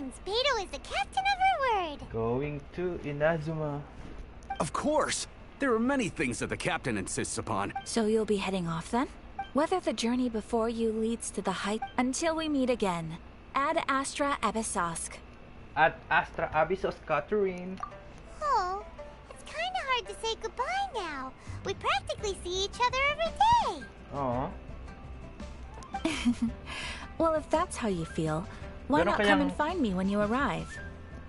means Beidou is the captain of her word. Going to Inazuma. Of course! There are many things that the captain insists upon. So you'll be heading off then? Whether the journey before you leads to the height until we meet again. Ad Astra Abyssosk. At Astra Abyssos Catherine. Oh, it's kind of hard to say goodbye now. We practically see each other every day. Oh. Well, if that's how you feel, why not come and find me when you arrive?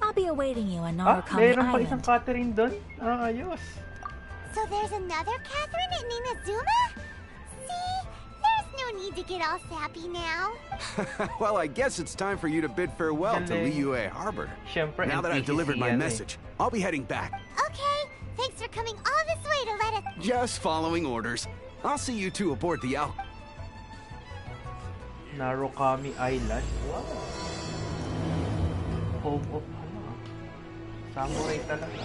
I'll be awaiting you on Narukami Meron pa Island. isang Catherine dun? Ayos. So there's another Catherine in Inazuma? See? There's no need to get all sappy now. Well, I guess it's time for you to bid farewell to Liyue Harbor. Siyempre, Now that I've delivered my message, I'll be heading back. Okay, thanks for coming all this way to let us... Just following orders. I'll see you two aboard the Al. Narukami Island. Wow. Home of samurai talaga.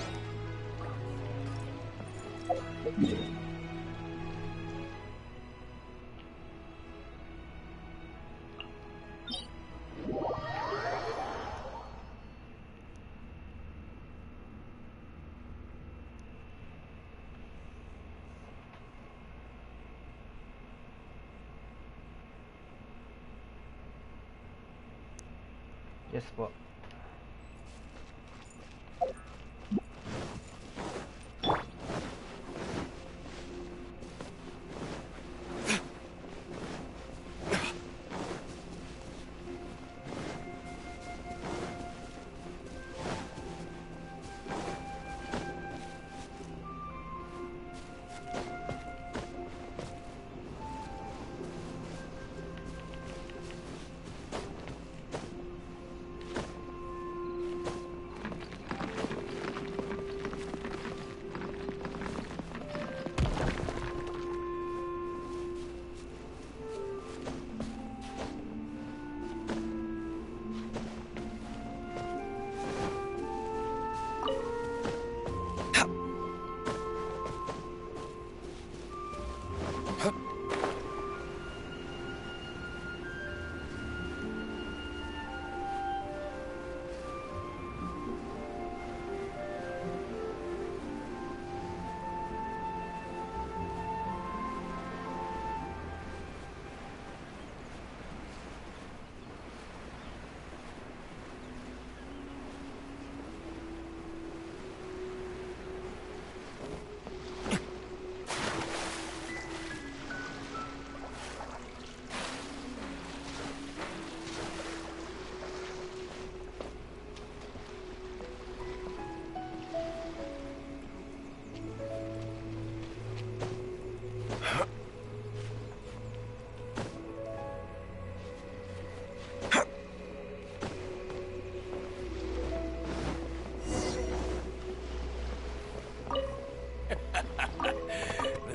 Yes po.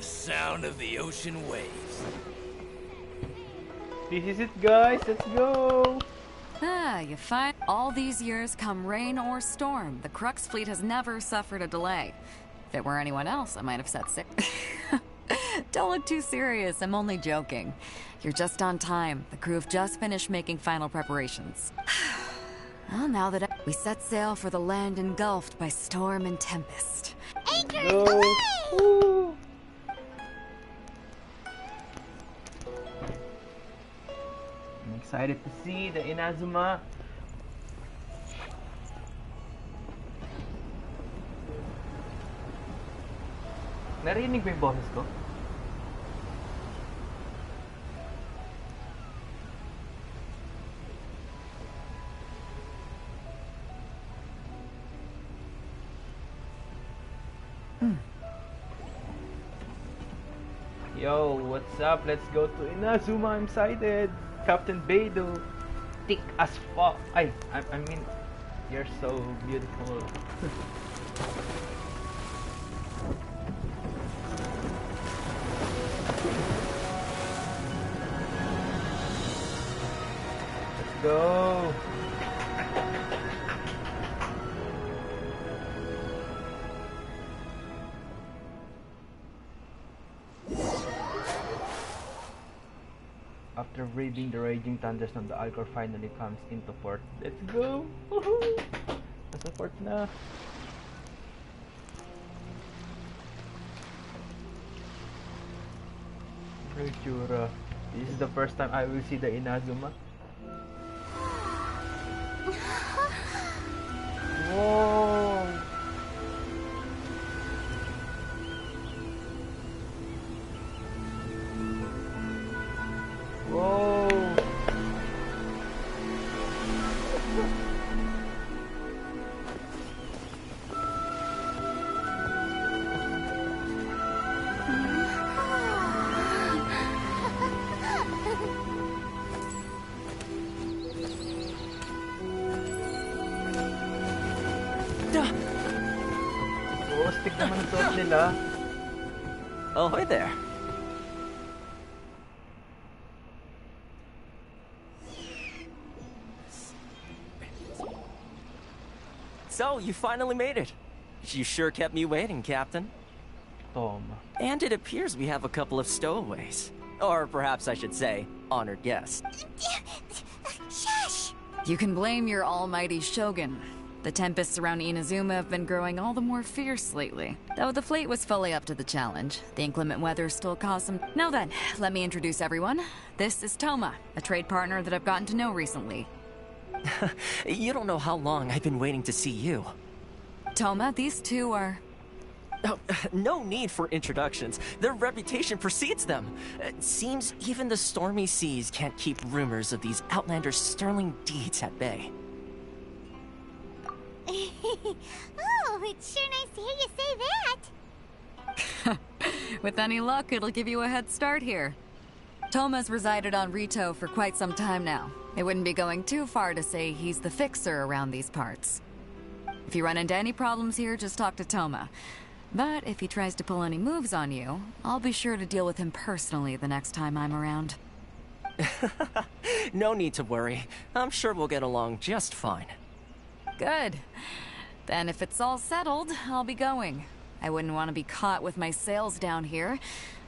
Sound of the ocean waves. This is it, guys. Let's go. You find all these years, come rain or storm, the Crux fleet has never suffered a delay. If it were anyone else, I might have said sick. Don't look too serious. I'm only joking. You're just on time. The crew have just finished making final preparations. Well, now that we set sail for the land engulfed by storm and tempest. Anchors away! Woo. I'm excited to see the Inazuma. Narinig mo yung boses ko? Yo, what's up? Let's go to Inazuma. I'm excited. Captain Beidou, thick as fuck. I mean, you're so beautiful. Let's go. After After breathing the raging thunderstorm, the Alcor finally comes into port. Let's go! Woohoo! Nasa port na. Ventura. This is the first time I will see the Inazuma. Whoa! Whoa! Oh, stick naman ang suot nila. Ahoy there. So, you finally made it. You sure kept me waiting, Captain. Tom. And it appears we have a couple of stowaways. Or perhaps I should say, honored guests. Shush! You can blame your almighty Shogun. The tempests around Inazuma have been growing all the more fierce lately. Though the fleet was fully up to the challenge, the inclement weather still caused some... Now then, let me introduce everyone. This is Toma, a trade partner that I've gotten to know recently. You don't know how long I've been waiting to see you. Toma, these two are... Oh, no need for introductions. Their reputation precedes them. It seems even the stormy seas can't keep rumors of these Outlanders' sterling deeds at bay. Oh, it's sure nice to hear you say that. With any luck, it'll give you a head start here. Toma's resided on Rito for quite some time now. It wouldn't be going too far to say he's the fixer around these parts. If you run into any problems here, just talk to Toma. But if he tries to pull any moves on you, I'll be sure to deal with him personally the next time I'm around. No need to worry. I'm sure we'll get along just fine. Good. Then if it's all settled, I'll be going. I wouldn't want to be caught with my sails down here.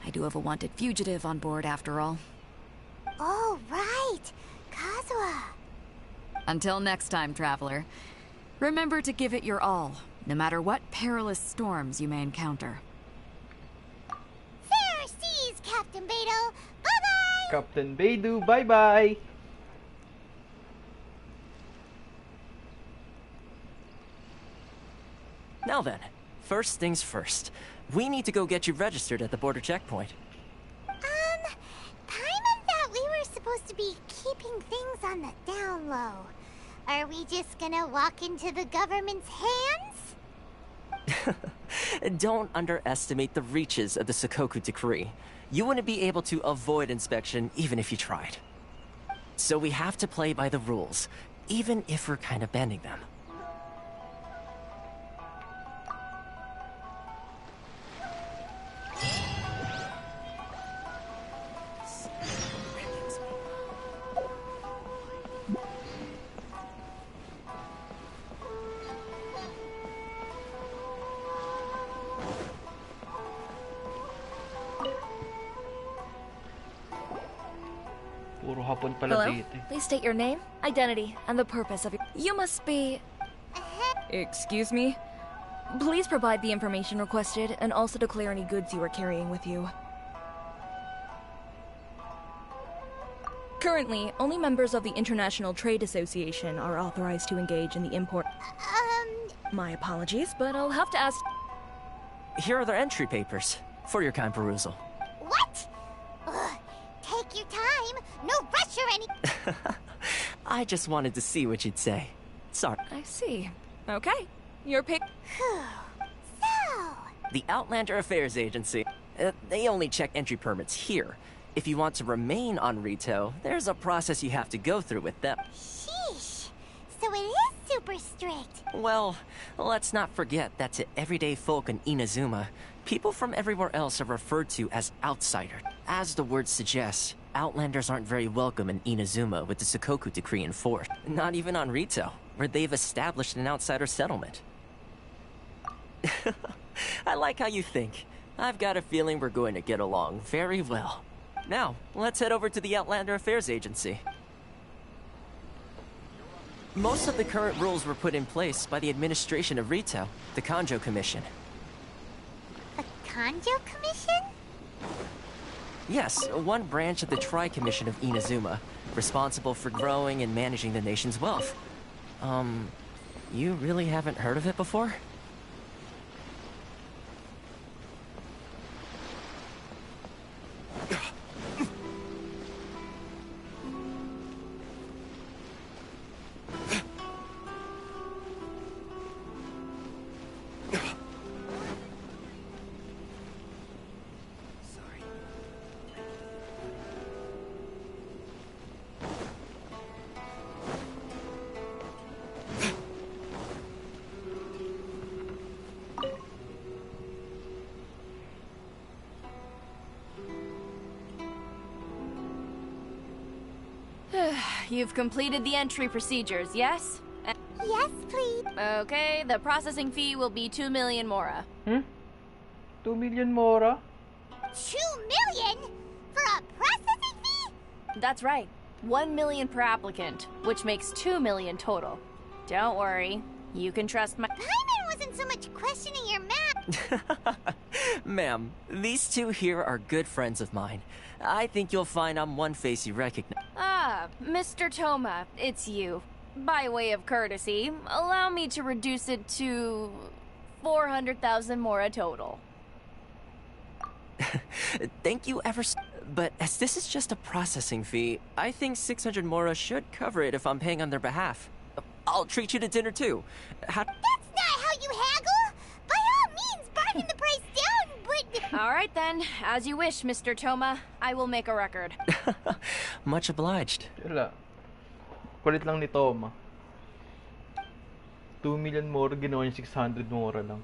I do have a wanted fugitive on board after all. Oh, right. Kazuha. Until next time, traveler. Remember to give it your all, no matter what perilous storms you may encounter. Fair seas, Captain Beidou. Bye-bye! Captain Beidou, bye-bye! Now then, first things first. We need to go get you registered at the border checkpoint. Paimon thought we were supposed to be keeping things on the down low. Are we just gonna walk into the government's hands? Don't underestimate the reaches of the Sakoku decree. You wouldn't be able to avoid inspection even if you tried. So we have to play by the rules, even if we're kind of bending them. Puro hapon pala Hello? dito. Please state your name, identity, and the purpose of your... You must be... Excuse me? Please provide the information requested, and also declare any goods you are carrying with you. Currently, only members of the International Trade Association are authorized to engage in the import... My apologies, but I'll have to ask... Here are their entry papers, for your kind perusal. What? Ugh, take your time. No rush or any... I just wanted to see what you'd say. Sorry. I see. Okay. Your pick... So... The Outlander Affairs Agency. They only check entry permits here. If you want to remain on Rito, there's a process you have to go through with them. Sheesh. So it is super strict. Well, let's not forget that to everyday folk in Inazuma, people from everywhere else are referred to as outsiders. As the word suggests, Outlanders aren't very welcome in Inazuma with the Sakoku decree in force. Not even on Rito, where they've established an outsider settlement. I like how you think. I've got a feeling we're going to get along very well. Now, let's head over to the Outlander Affairs Agency. Most of the current rules were put in place by the administration of Rito, the Kanjo Commission. The Kanjo Commission? Yes, one branch of the Tri-Commission of Inazuma, responsible for growing and managing the nation's wealth. You really haven't heard of it before? You've completed the entry procedures, yes? Yes, please. Okay, the processing fee will be 2 million mora. 2 million mora? 2 million? For a processing fee? That's right. 1 million per applicant, which makes 2 million total. Don't worry, you can trust my— Paimon wasn't so much questioning your math. Ma'am, these two here are good friends of mine. I think you'll find I'm one face you recognize. Ah, Mr. Toma, it's you. By way of courtesy, allow me to reduce it to 400,000 mora total. Thank you ever so. But as this is just a processing fee, I think 600 mora should cover it if I'm paying on their behalf. I'll treat you to dinner too. How— That's not how you haggle! By all means, bargain the price down, but— All right then, as you wish, Mr. Toma. I will make a record. Much obliged. Wala. Kulit lang ni Toma. 2 million mora, ginawa niya 600 mora lang.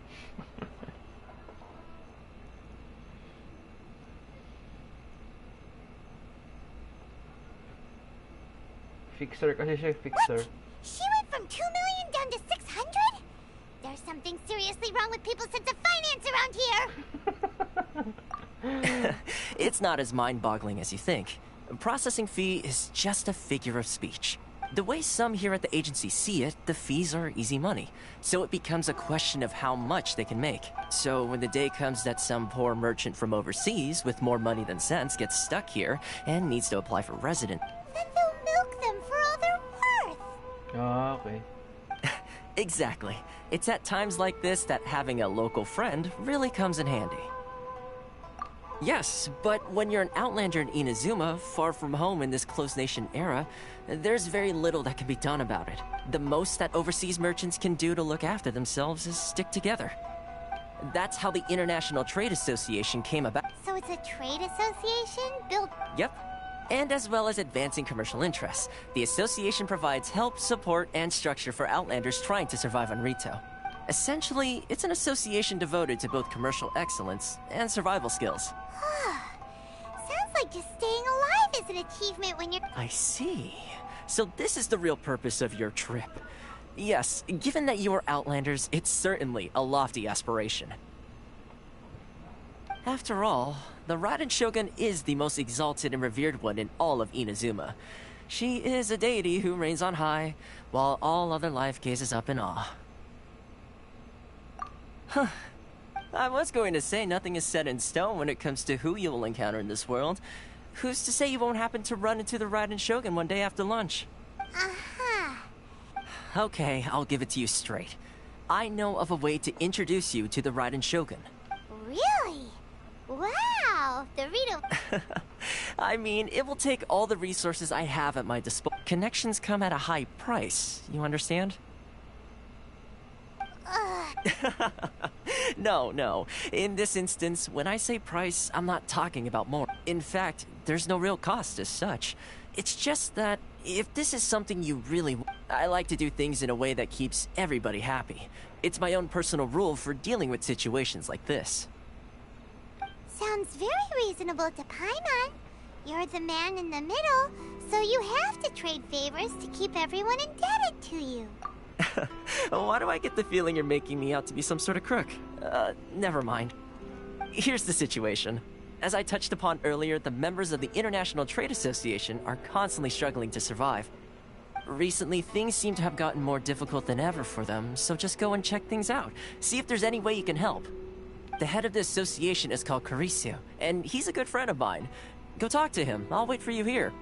Fixer kasi siya, fixer. She went from 2 million down to 600? There's something seriously wrong with people's sense of finance around here! It's not as mind-boggling as you think. A processing fee is just a figure of speech. The way some here at the agency see it, the fees are easy money. So it becomes a question of how much they can make. So when the day comes that some poor merchant from overseas with more money than sense gets stuck here and needs to apply for resident— Then they'll milk them for all they're worth! Ah, okay. Exactly. It's at times like this that having a local friend really comes in handy. Yes, but when you're an outlander in Inazuma, far from home in this closed nation era, there's very little that can be done about it. The most that overseas merchants can do to look after themselves is stick together. That's how the International Trade Association came about. So it's a trade association built— Yep. And as well as advancing commercial interests, the association provides help, support, and structure for outlanders trying to survive on Rito. Essentially, it's an association devoted to both commercial excellence and survival skills. Sounds like just staying alive is an achievement when you're— I see. So this is the real purpose of your trip. Yes, given that you are outlanders, it's certainly a lofty aspiration. After all, the Raiden Shogun is the most exalted and revered one in all of Inazuma. She is a deity who reigns on high, while all other life gazes up in awe. Huh. I was going to say nothing is set in stone when it comes to who you will encounter in this world. Who's to say you won't happen to run into the Raiden Shogun one day after lunch? Uh-huh. Okay, I'll give it to you straight. I know of a way to introduce you to the Raiden Shogun. Really? Wow! The Rito— I mean, it will take all the resources I have at my disposal. Connections come at a high price, you understand? No. In this instance, when I say price, I'm not talking about more. In fact, there's no real cost as such. It's just that if this is something you really want, I like to do things in a way that keeps everybody happy. It's my own personal rule for dealing with situations like this. Sounds very reasonable to Paimon. You're the man in the middle, so you have to trade favors to keep everyone indebted to you. Why do I get the feeling you're making me out to be some sort of crook? Never mind. Here's the situation. As I touched upon earlier, the members of the International Trade Association are constantly struggling to survive. Recently, things seem to have gotten more difficult than ever for them, so just go and check things out. See if there's any way you can help. The head of the association is called Caricio, and he's a good friend of mine. Go talk to him. I'll wait for you here.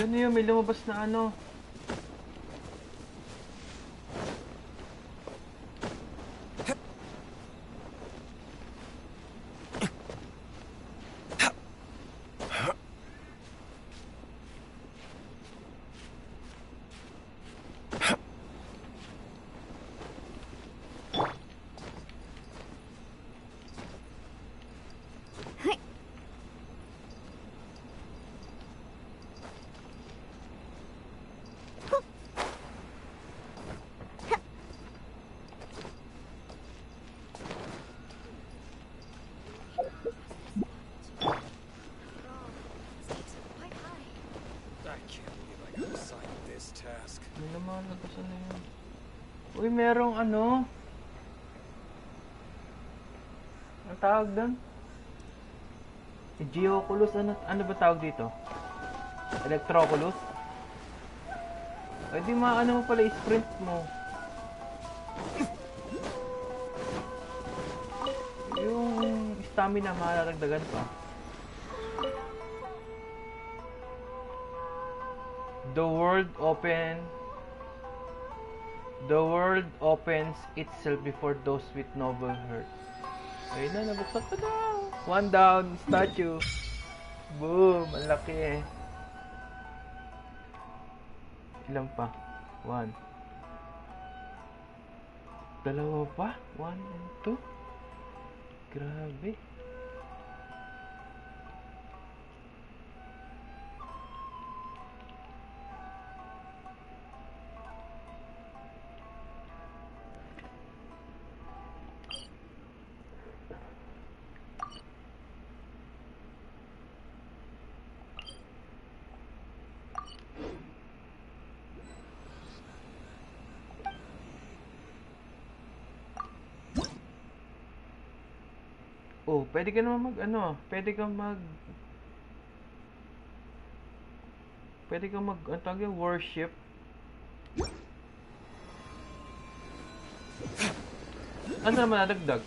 Ano yun? May lumabas na ano? Uy, merong ano? Ang tawag doon? Geoculus? Ano ba tawag dito? Electroculus? Ay, di maano mo pala i-sprint mo. Yung stamina malaragdagan pa. The world opens itself before those with noble hearts. Ayun na, nabuksan ko na. One down, statue. Boom, ang laki eh. Ilan pa? 1. Dalawa pa? 1 and 2? Grabe. Oh, pwede ka naman pwede kang mag ang tawag yung worship. Ano naman nadagdag?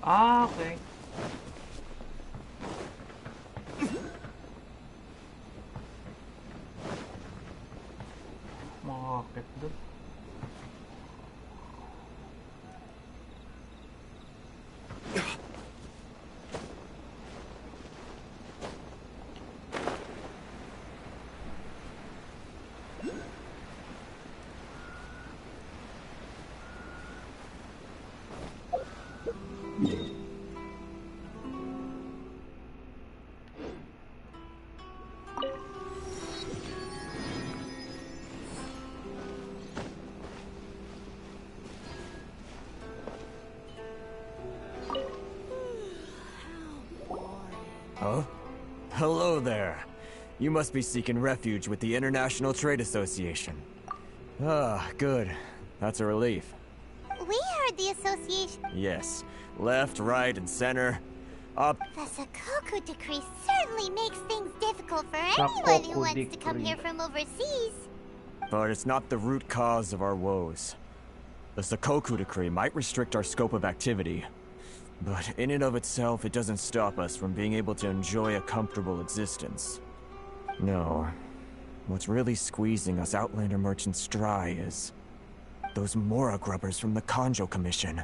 Ah, okay. Makakakit doon. Huh? Hello there. You must be seeking refuge with the International Trade Association. Ah, good. That's a relief. We heard the association. Yes. Left, right, and center. Up. The Sakoku decree certainly makes things difficult for anyone who wants to come here from overseas. But it's not the root cause of our woes. The Sakoku decree might restrict our scope of activity, but in and of itself, it doesn't stop us from being able to enjoy a comfortable existence. No. What's really squeezing us Outlander merchants dry is those Mora grubbers from the Kanjo Commission.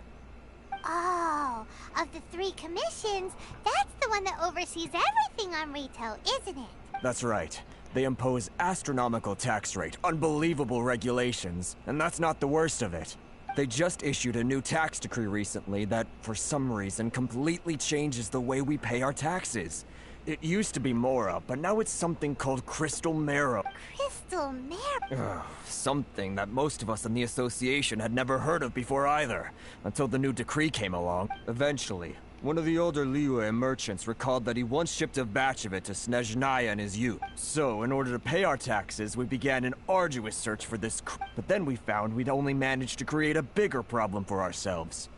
Oh, of the 3 commissions, that's the one that oversees everything on Rito, isn't it? That's right. They impose astronomical tax rate, unbelievable regulations, and that's not the worst of it. They just issued a new tax decree recently that, for some reason, completely changes the way we pay our taxes. It used to be Mora, but now it's something called Crystal Marrow. Crystal Marrow? Something that most of us in the association had never heard of before either, until the new decree came along. Eventually, one of the older Liyue merchants recalled that he once shipped a batch of it to Snezhnaya in his youth. So, in order to pay our taxes, we began an arduous search for this but then we found we'd only managed to create a bigger problem for ourselves.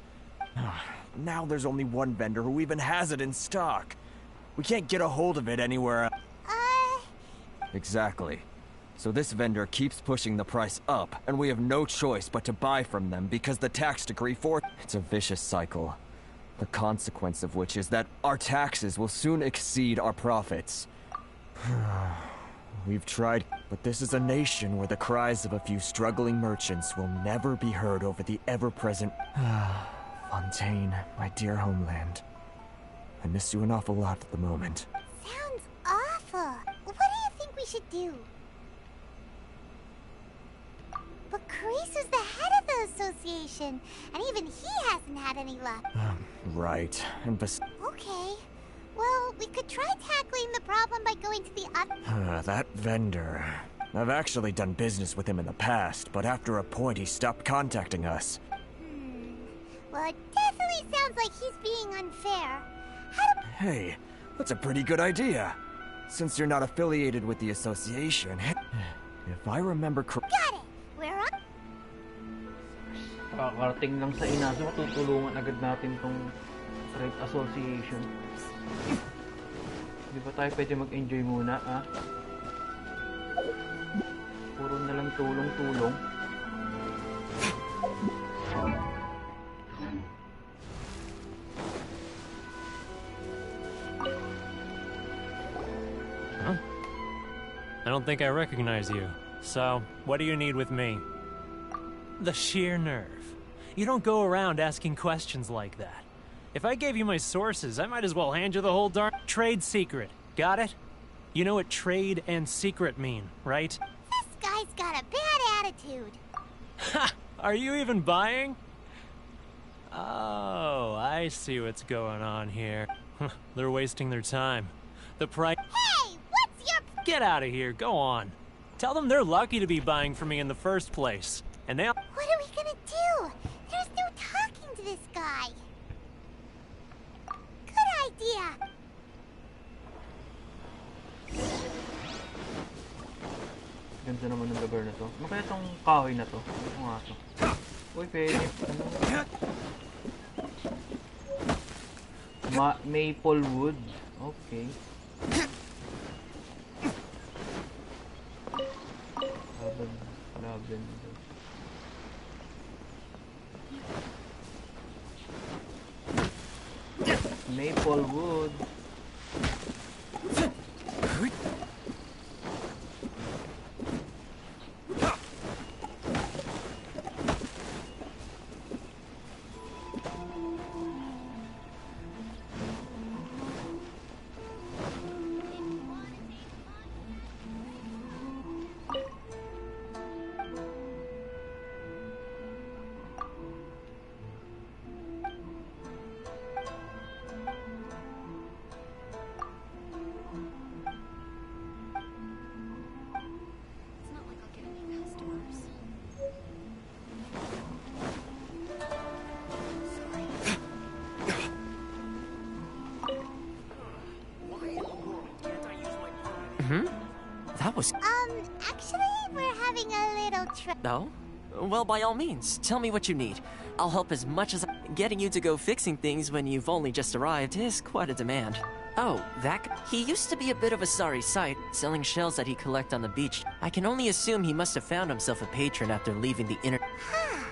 Now there's only one vendor who even has it in stock. We can't get a hold of it anywhere else. Exactly. So this vendor keeps pushing the price up, and we have no choice but to buy from them because the tax decree It's a vicious cycle. The consequence of which is that our taxes will soon exceed our profits. We've tried, but this is a nation where the cries of a few struggling merchants will never be heard over the ever-present... Fontaine, my dear homeland. I miss you an awful lot at the moment. Sounds awful. What do you think we should do? But Carice is the head of the association, and even he hasn't had any luck. Right, and Okay. Well, we could try tackling the problem by going to the other... that vendor... I've actually done business with him in the past, but after a point he stopped contacting us. Well, it definitely sounds like he's being unfair. Hey, that's a pretty good idea. Since you're not affiliated with the association, if I remember Got it! We're on... Kakarating lang sa Inazuma, tutulungan agad natin tong trade association. Di ba tayo pwede mag-enjoy muna, ah? Puro na lang tulong-tulong. Huh? I don't think I recognize you. So, what do you need with me? The sheer nerve. You don't go around asking questions like that. If I gave you my sources, I might as well hand you the whole darn trade secret. Got it? You know what trade and secret mean, right? This guy's got a bad attitude. Ha! Are you even buying? Oh, I see what's going on here. They're wasting their time. The price... Hey! What's your... Get out of here, go on. Tell them they're lucky to be buying from me in the first place. And they'll... What are we gonna do? There's no talking to this guy. Good idea. Ganda naman ng lugar na to. Ano kaya tong kahoy na to? Ano nga to? Uy, pwede. Maple wood. Okay. Lavender. Maple wood. That was... Actually, we're having a little trouble. No? Well, by all means, tell me what you need. I'll help as much as Getting you to go fixing things when you've only just arrived is quite a demand. Oh, he used to be a bit of a sorry sight, selling shells that he collect on the beach. I can only assume he must have found himself a patron after leaving the Huh.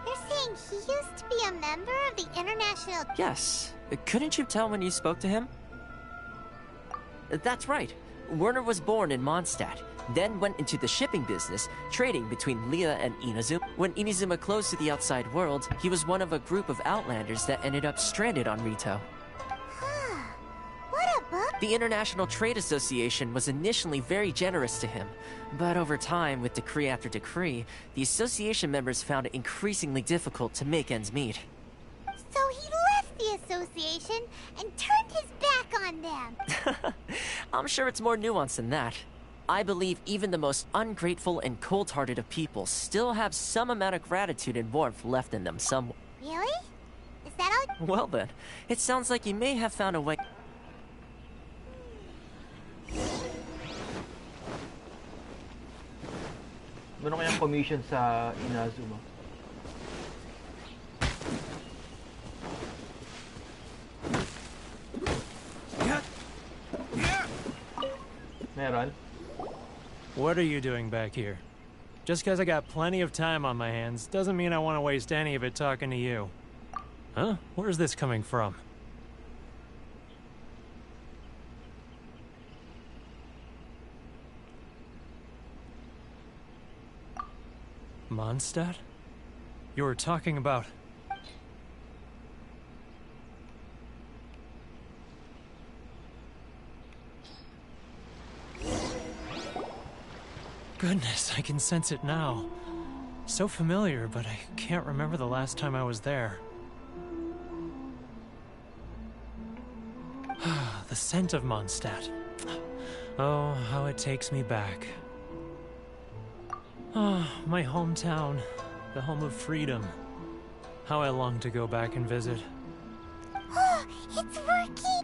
You're saying he used to be a member of the International... Yes. Couldn't you tell when you spoke to him? That's right. Werner was born in Mondstadt, then went into the shipping business, trading between Leah and Inazuma. When Inazuma closed to the outside world, he was one of a group of outlanders that ended up stranded on Rito. What a book! The International Trade Association was initially very generous to him, but over time, with decree after decree, the association members found it increasingly difficult to make ends meet. So he left the association and turned his back on them. I'm sure it's more nuanced than that. I believe even the most ungrateful and cold-hearted of people still have some amount of gratitude and warmth left in them somewhere. Really? Is that all? Well then, it sounds like you may have found a way. Meron kayang commission sa Inazuma. Meron? What are you doing back here? Just because I got plenty of time on my hands doesn't mean I want to waste any of it talking to you. Huh? Where's this coming from? Mondstadt? You were talking about... Goodness, I can sense it now. So familiar, but I can't remember the last time I was there. The scent of Mondstadt. Oh, how it takes me back. Oh, my hometown, the home of freedom. How I long to go back and visit. Oh, it's working!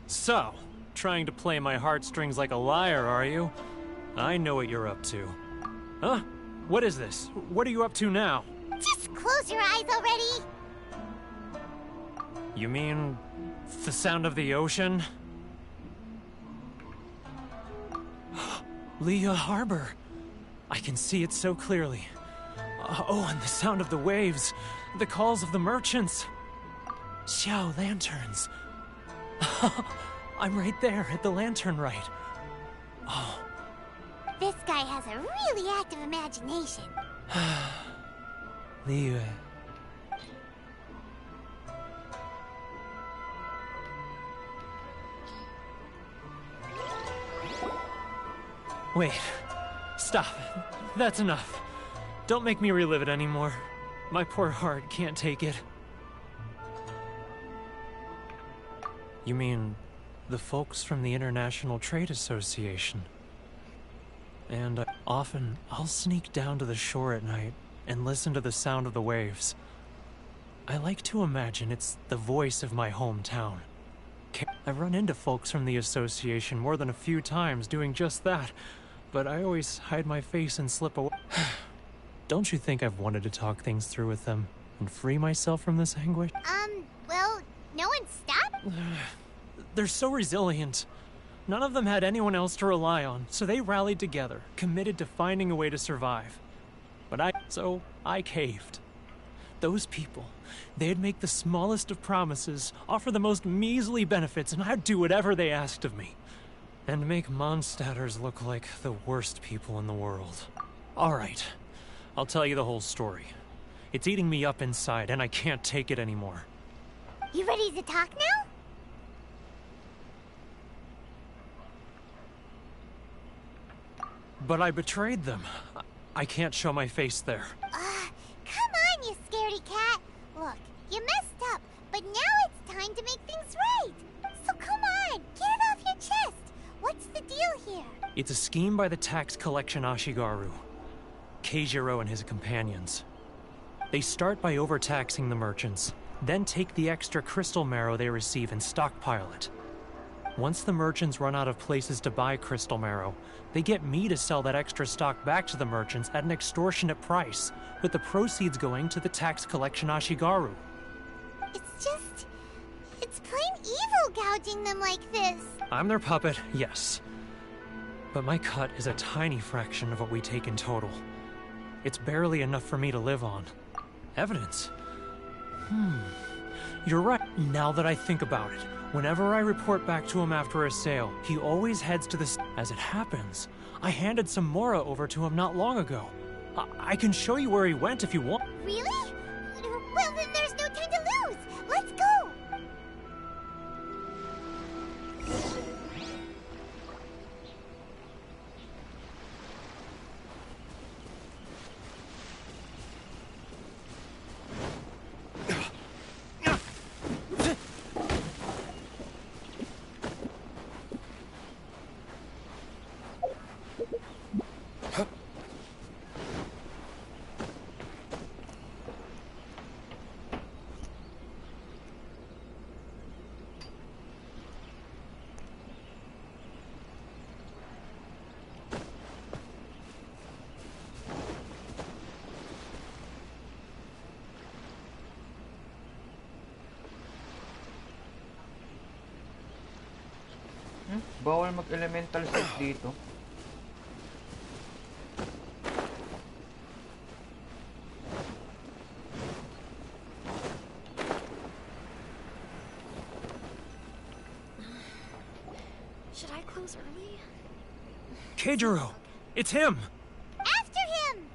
So, trying to play my heartstrings like a liar, are you? I know what you're up to. Huh? What is this? What are you up to now? Just close your eyes already! You mean the sound of the ocean? Leah Harbor. I can see it so clearly. Oh, and the sound of the waves. The calls of the merchants. Xiao lanterns. I'm right there at the lantern right. Oh. This guy has a really active imagination. Leah. Wait. Stop. That's enough. Don't make me relive it anymore. My poor heart can't take it. You mean the folks from the International Trade Association? And often I'll sneak down to the shore at night and listen to the sound of the waves. I like to imagine it's the voice of my hometown. I've run into folks from the association more than a few times doing just that, but I always hide my face and slip away. Don't you think I've wanted to talk things through with them and free myself from this anguish? Well, no one stopped? They're so resilient. None of them had anyone else to rely on, so they rallied together, committed to finding a way to survive. So I caved. Those people, they'd make the smallest of promises, offer the most measly benefits, and I'd do whatever they asked of me. And make Mondstadters look like the worst people in the world. All right, I'll tell you the whole story. It's eating me up inside, and I can't take it anymore. You ready to talk now? But I betrayed them. I can't show my face there. Come on, you scaredy cat. Look, you messed up, but now it's time to make things right. So come on, get it off your chest. What's the deal here? It's a scheme by the tax collection Ashigaru, Keijiro and his companions. They start by overtaxing the merchants, then take the extra crystal marrow they receive and stockpile it. Once the merchants run out of places to buy crystal marrow, they get me to sell that extra stock back to the merchants at an extortionate price, with the proceeds going to the tax collection Ashigaru. It's plain evil gouging them like this. I'm their puppet, yes. But my cut is a tiny fraction of what we take in total. It's barely enough for me to live on. Evidence? You're right. Now that I think about it, Whenever I report back to him after a sale, he always heads to the... As it happens, I handed some Mora over to him not long ago. I can show you where he went if you want. Really? Well, then there's no time to lose. Let's go. Bawal mag-elemental set dito. Should I close early? Keijiro! It's him! After him!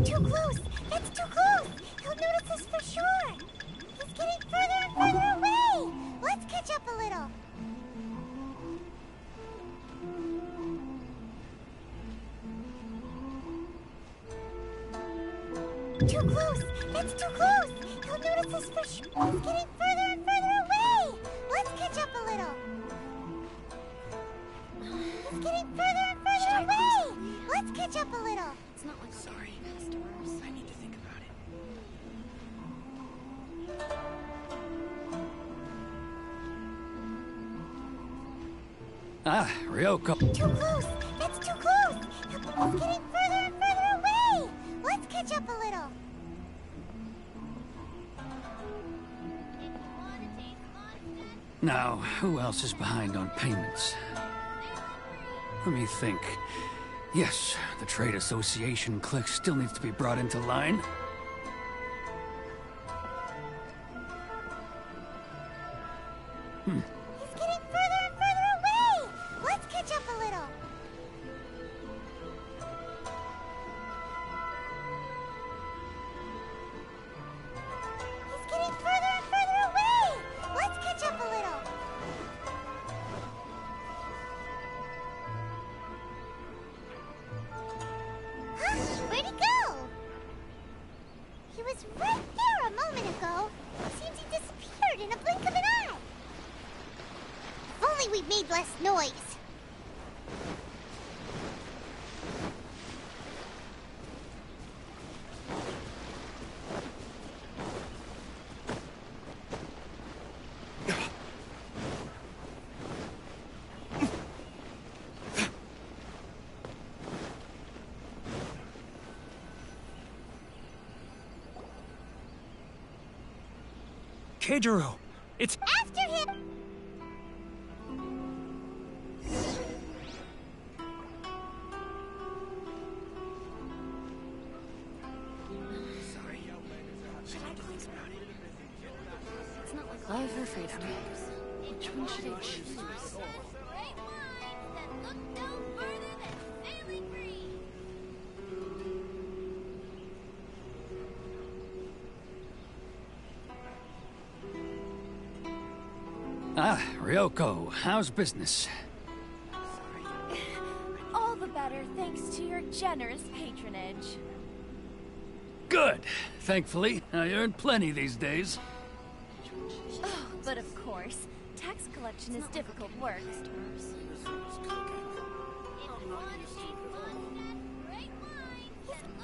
Too close! That's too close! He'll notice us for sure! He's getting further and further away! Let's catch up a little! Too close! That's too close! He'll notice us for sure! He's getting further and further away! Let's catch up a little! He's getting further and further away! Let's catch up a little! It's not like sorry customers. I need to think about it. Ah, Ryoko. Too close! That's too close! He's getting further and further away! Let's catch up a little! Now, who else is behind on payments? Let me think. Yes, the Trade Association clique still needs to be brought into line. He's getting further and further away! Let's catch up a little! He's getting further and further away! Let's catch up a little! Huh? Where'd he go? He was right there a moment ago. Seems he disappeared in a blink of an eye. If only we made less noise. Keijiro! It's... After him! I've refrained from it. Which one should I choose? Great minds that look no further than sailing green. Ah, Ryoko, how's business? All the better thanks to your generous patronage. Good. Thankfully, I earn plenty these days. Oh, but of course, tax collection is difficult work.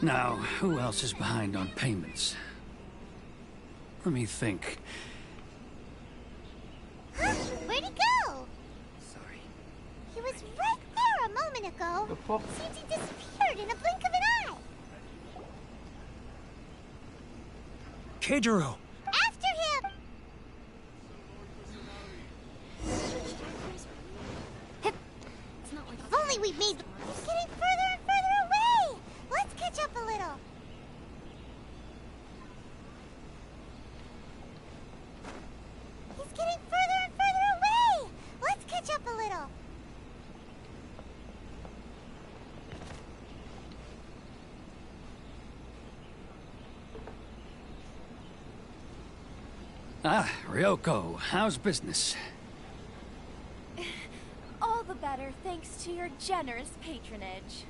Now, who else is behind on payments? Let me think. Huh? Where'd he go? Sorry. He was right there a moment ago. The fuck? Seems he disappeared in a blink of an eye. Keijiro! After him! If only we made... He's getting further and further away! Let's catch up a little. Ah, Ryoko, how's business? All the better thanks to your generous patronage.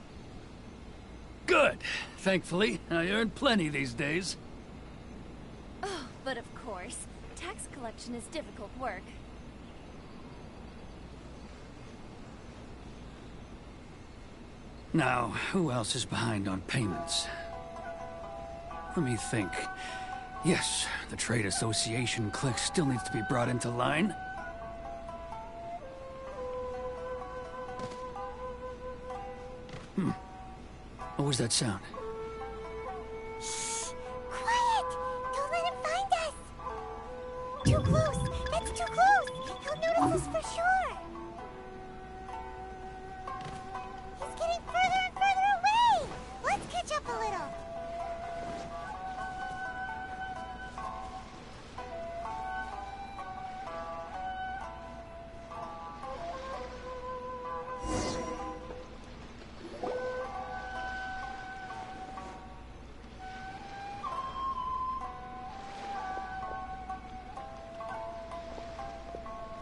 Good. Thankfully, I earn plenty these days. Oh, but of course, tax collection is difficult work. Now, who else is behind on payments? Let me think. Yes, the Trade Association clique still needs to be brought into line. What was that sound? Shh! Quiet! Don't let him find us! Too close! That's too close! He'll notice us for sure! He's getting further and further away! Let's catch up a little!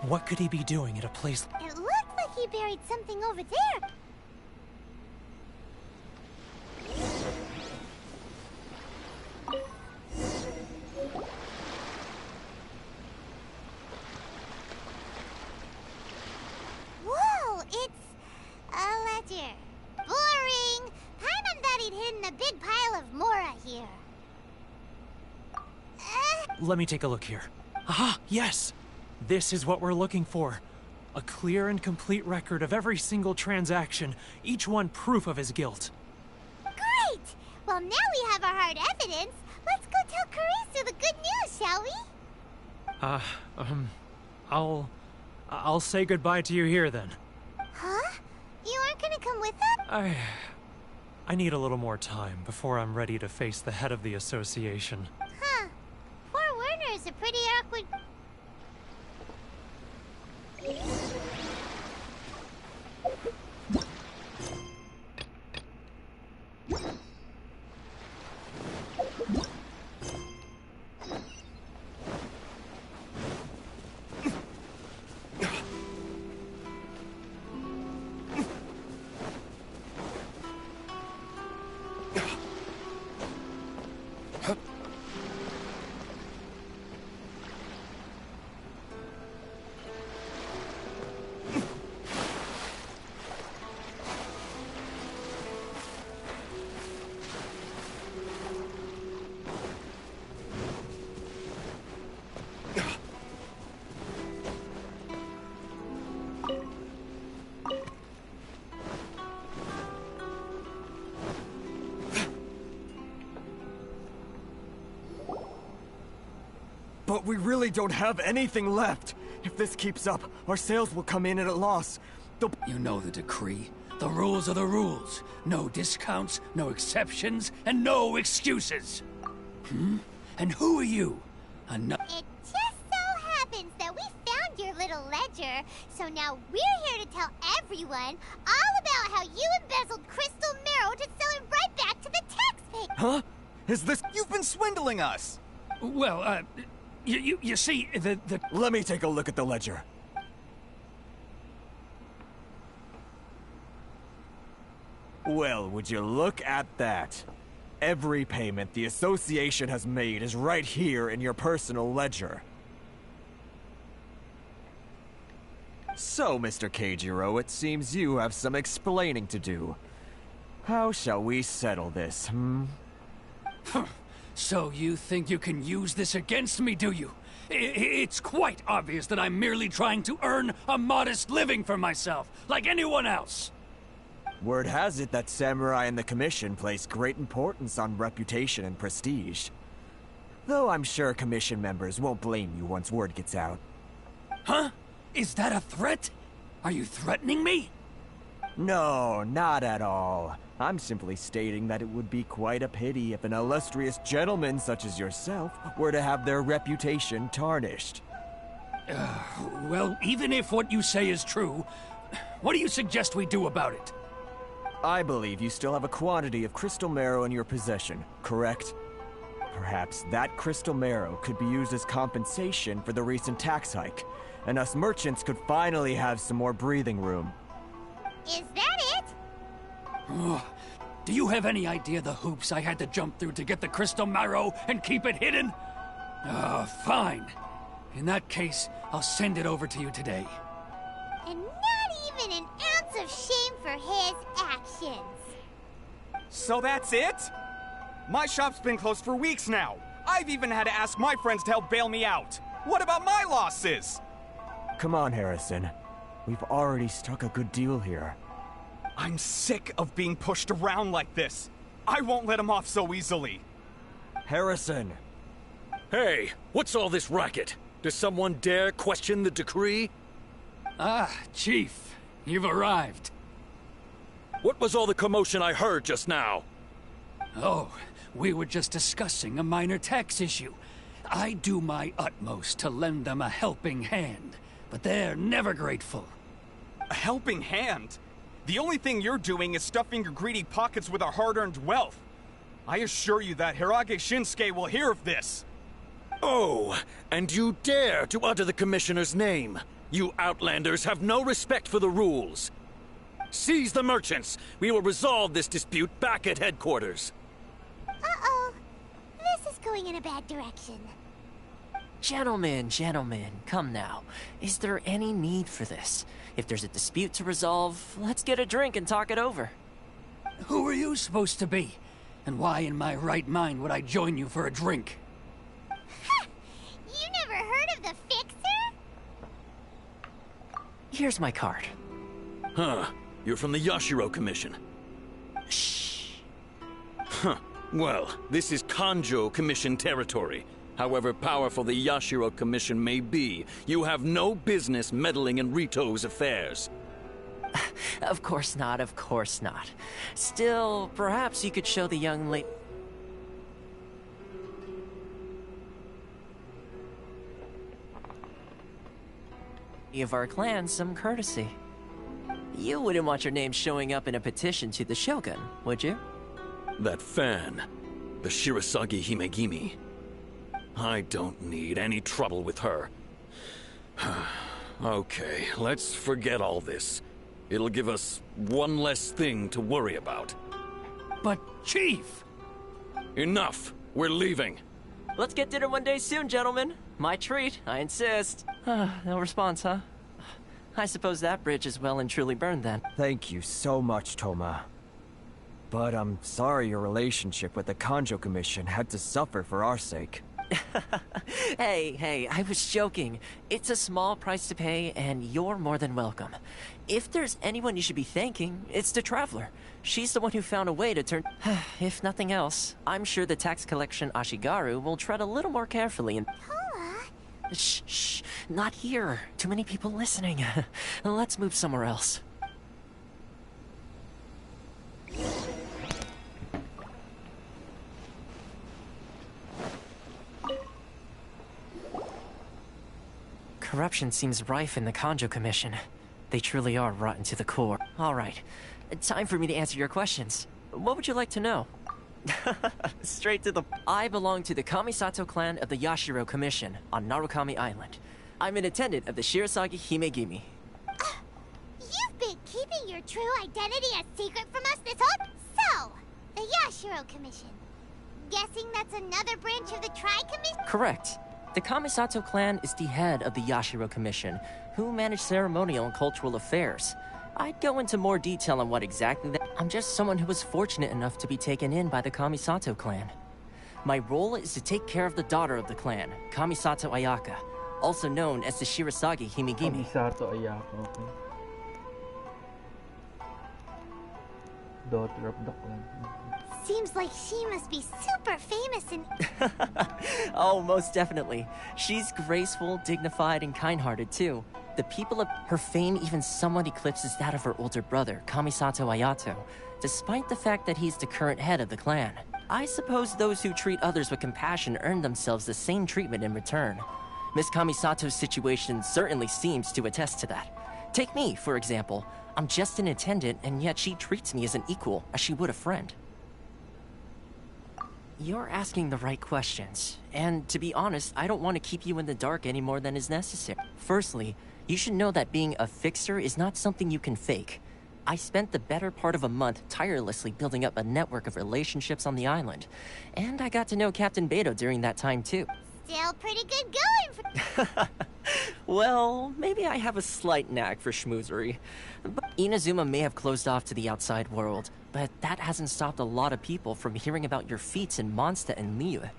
What could he be doing at a place? It looks like he buried something over there. Whoa, it's a ledger. Boring. Paimon thought he'd hidden a big pile of Mora here. Let me take a look here. Aha, yes! This is what we're looking for. A clear and complete record of every single transaction, each one proof of his guilt. Great! Well, now we have our hard evidence. Let's go tell Karisu the good news, shall we? I'll say goodbye to you here then. Huh? You aren't gonna come with us? I need a little more time before I'm ready to face the head of the association. Huh. Poor Werner's a pretty awkward... But we really don't have anything left. If this keeps up, our sales will come in at a loss. You know the decree. The rules are the rules. No discounts, no exceptions, and no excuses. And who are you? It just so happens that we found your little ledger, so now we're here to tell everyone all about how you embezzled crystal marrow to sell it right back to the taxpayer. Huh? Is this... You've been swindling us! Well, you see, the... Let me take a look at the ledger. Well, would you look at that? Every payment the association has made is right here in your personal ledger. So, Mr. Keijiro, it seems you have some explaining to do. How shall we settle this, So you think you can use this against me, do you? It's quite obvious that I'm merely trying to earn a modest living for myself, like anyone else. Word has it that Samurai and the Commission place great importance on reputation and prestige. Though I'm sure Commission members won't blame you once word gets out. Huh? Is that a threat? Are you threatening me? No, not at all. I'm simply stating that it would be quite a pity if an illustrious gentleman such as yourself were to have their reputation tarnished. Well, even if what you say is true, what do you suggest we do about it? I believe you still have a quantity of crystal marrow in your possession, correct? Perhaps that crystal marrow could be used as compensation for the recent tax hike, and us merchants could finally have some more breathing room. Is that it? Ugh. Do you have any idea the hoops I had to jump through to get the crystal marrow and keep it hidden? Fine. In that case, I'll send it over to you today. And not even an ounce of shame for his actions. So that's it? My shop's been closed for weeks now. I've even had to ask my friends to help bail me out. What about my losses? Come on, Harrison. We've already struck a good deal here. I'm sick of being pushed around like this. I won't let him off so easily. Harrison! Hey, what's all this racket? Does someone dare question the decree? Ah, Chief, you've arrived. What was all the commotion I heard just now? Oh, we were just discussing a minor tax issue. I do my utmost to lend them a helping hand, but they're never grateful. A helping hand? The only thing you're doing is stuffing your greedy pockets with our hard-earned wealth. I assure you that Hirage Shinsuke will hear of this. Oh, and you dare to utter the Commissioner's name. You Outlanders have no respect for the rules. Seize the merchants. We will resolve this dispute back at headquarters. Uh-oh. This is going in a bad direction. Gentlemen, come now. Is there any need for this? If there's a dispute to resolve, let's get a drink and talk it over. Who are you supposed to be? And why in my right mind would I join you for a drink? You never heard of the Fixer? Here's my card. Huh. You're from the Yashiro Commission. Shh. Huh. Well, this is Kanjo Commission territory. However powerful the Yashiro Commission may be, you have no business meddling in Rito's affairs. Of course not. Still, perhaps you could show the young lady... of our clan some courtesy. You wouldn't want your name showing up in a petition to the Shogun, would you? That fan, the Shirasagi Himegimi. I don't need any trouble with her. Okay, let's forget all this. It'll give us one less thing to worry about. But, Chief! Enough! We're leaving. Let's get dinner one day soon, gentlemen. My treat, I insist. No response, huh? I suppose that bridge is well and truly burned then. Thank you so much, Toma. But I'm sorry your relationship with the Kanjo Commission had to suffer for our sake. Hey, I was joking. It's a small price to pay, and you're more than welcome. If there's anyone you should be thanking, it's the Traveler. She's the one who found a way to turn... If nothing else, I'm sure the tax collection Ashigaru will tread a little more carefully and... Shh, not here. Too many people listening. Let's move somewhere else. Corruption seems rife in the Kanjo Commission. They truly are rotten to the core. Alright, time for me to answer your questions. What would you like to know? Straight to the... I belong to the Kamisato clan of the Yashiro Commission on Narukami Island. I'm an attendant of the Shirasagi Himegimi. You've been keeping your true identity a secret from us this whole... So, the Yashiro Commission. Guessing that's another branch of the Tri-Commission? Correct. The Kamisato clan is the head of the Yashiro Commission, who manage ceremonial and cultural affairs. I'd go into more detail on what exactly that... I'm just someone who was fortunate enough to be taken in by the Kamisato clan. My role is to take care of the daughter of the clan, Kamisato Ayaka, also known as the Shirasagi Himegimi. Kamisato Ayaka, okay. Daughter of the clan. Seems like she must be super famous and... Oh, most definitely. She's graceful, dignified, and kind-hearted, too. The people of her fame even somewhat eclipses that of her older brother, Kamisato Ayato, despite the fact that he's the current head of the clan. I suppose those who treat others with compassion earn themselves the same treatment in return. Miss Kamisato's situation certainly seems to attest to that. Take me, for example. I'm just an attendant, and yet she treats me as an equal, as she would a friend. You're asking the right questions. And to be honest, I don't want to keep you in the dark any more than is necessary. Firstly, you should know that being a fixer is not something you can fake. I spent the better part of a month tirelessly building up a network of relationships on the island. And I got to know Captain Beto during that time too. Still pretty good going for... Well, maybe I have a slight knack for schmoozery. But Inazuma may have closed off to the outside world, but that hasn't stopped a lot of people from hearing about your feats in Mondstadt and Liyue.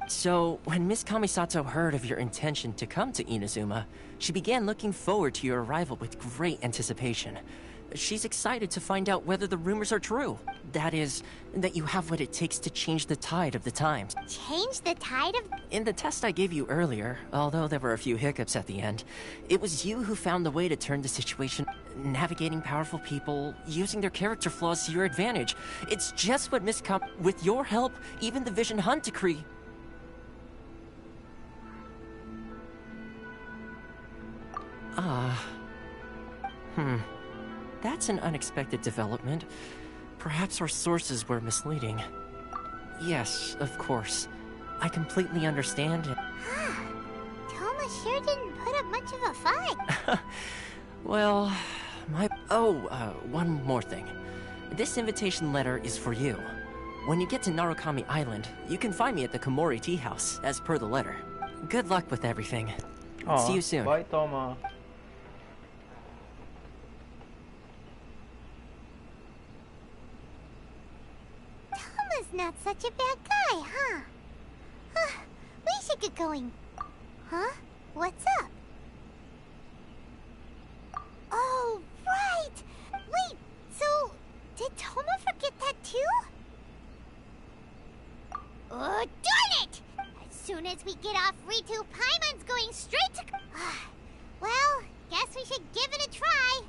So, when Miss Kamisato heard of your intention to come to Inazuma, she began looking forward to your arrival with great anticipation. She's excited to find out whether the rumors are true. That is, that you have what it takes to change the tide of the times. Change the tide of... In the test I gave you earlier, although there were a few hiccups at the end, it was you who found the way to turn the situation, navigating powerful people, using their character flaws to your advantage. It's just what with your help, even the Vision Hunt decree... That's an unexpected development. Perhaps our sources were misleading. Yes, of course. I completely understand. Toma sure didn't put up much of a fight. Well, one more thing. This invitation letter is for you. When you get to Narukami Island, you can find me at the Komori Tea House, as per the letter. Good luck with everything. See you soon. Bye, Toma. Toma's not such a bad guy, huh? We should get going. Huh? What's up? Oh, right! Wait, so did Toma forget that too? Oh, darn it! As soon as we get off Ritu, Paimon's going straight to... Well, guess we should give it a try.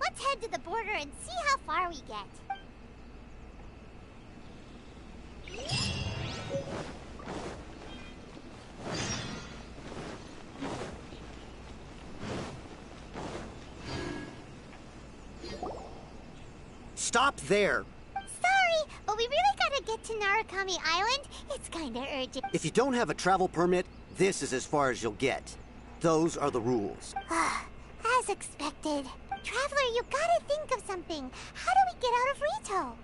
Let's head to the border and see how far we get. Stop there! Sorry, but we really gotta get to Narukami Island. It's kinda urgent. If you don't have a travel permit, this is as far as you'll get. Those are the rules. As expected. Traveler, you gotta think of something. How do we get out of Rito?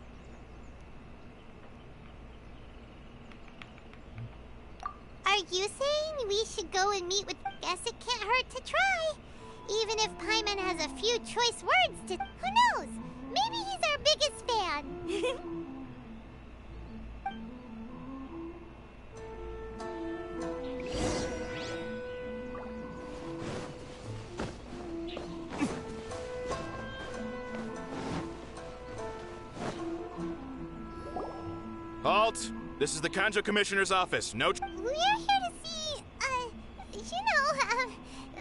Are you saying we should go and meet with... Guess it can't hurt to try. Even if Paimon has a few choice words to... Who knows? Maybe he's our biggest fan. Halt! This is the Kanjo Commissioner's office. No... We're here to see,